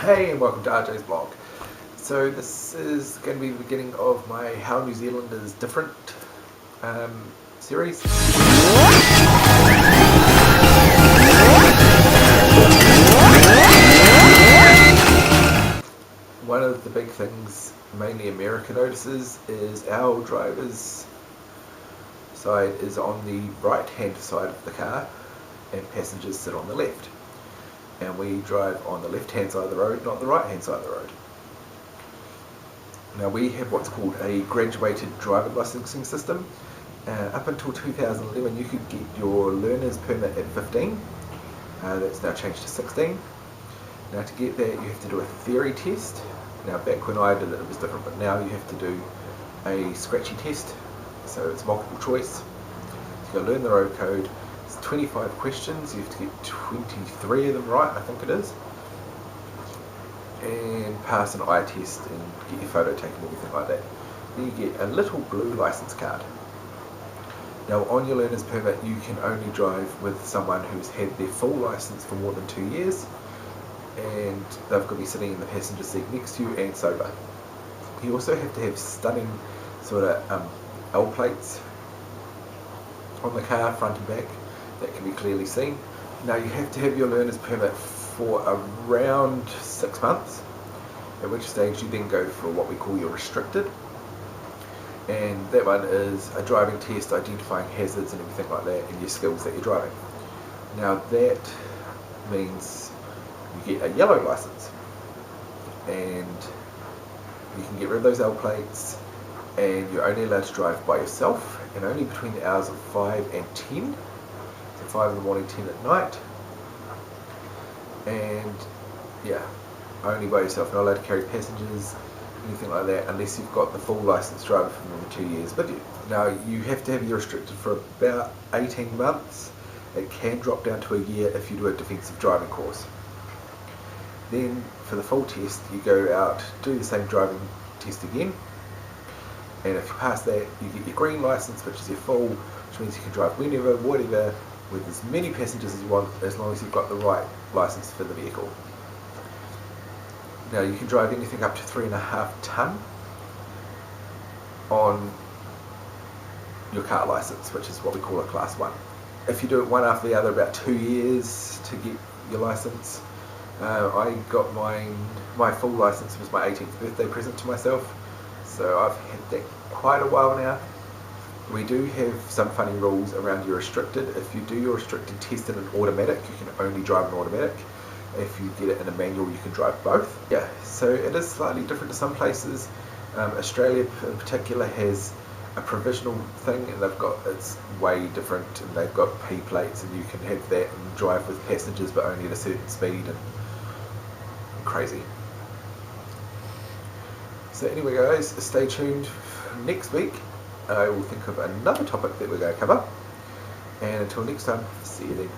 Hey, and welcome to RjsBlog. So this is going to be the beginning of my How New Zealand is Different series. One of the big things mainly America notices is our driver's side is on the right hand side of the car and passengers sit on the left. And we drive on the left hand side of the road, not the right hand side of the road. Now we have what's called a graduated driver licensing system. Up until 2011 you could get your learner's permit at 15. That's now changed to 16. Now to get that you have to do a theory test. Now back when I did it, it was different, but now you have to do a scratchy test. So it's multiple choice. You've got to learn the road code. It's 25 questions, you have to get 23 of them right, I think it is. And pass an eye test and get your photo taken and everything like that. Then you get a little blue license card. Now on your learner's permit you can only drive with someone who's had their full license for more than 2 years, and they've got to be sitting in the passenger seat next to you and sober. You also have to have stunning sort of L plates on the car, front and back, that can be clearly seen. Now you have to have your learner's permit for around 6 months, at which stage you then go for what we call your restricted, and that one is a driving test identifying hazards and everything like that and your skills that you're driving. Now that means you get a yellow license and you can get rid of those L plates, and you're only allowed to drive by yourself and only between the hours of 5 and 10. 5 in the morning, 10 at night, and yeah, only by yourself, not allowed to carry passengers, anything like that, unless you've got the full licensed driver for more than 2 years with you. Now you have to have your restricted for about 18 months. It can drop down to a year if you do a defensive driving course. Then for the full test you go out, do the same driving test again, and if you pass that you get your green license, which is your full, which means you can drive whenever, whatever, with as many passengers as you want, as long as you've got the right license for the vehicle. Now you can drive anything up to 3.5 tonne on your car license, which is what we call a class 1. If you do it one after the other, about 2 years to get your license. I got my full license was my 18th birthday present to myself, so I've had that quite a while now. We do have some funny rules around your restricted. If you do your restricted test in an automatic, you can only drive an automatic. If you get it in a manual, you can drive both. Yeah, so it is slightly different to some places. Australia in particular has a provisional thing, and it's way different, and they've got P plates, and you can have that and drive with passengers, but only at a certain speed, and crazy. So anyway guys, stay tuned. Next week I will think of another topic that we're going to cover, and until next time, see you then.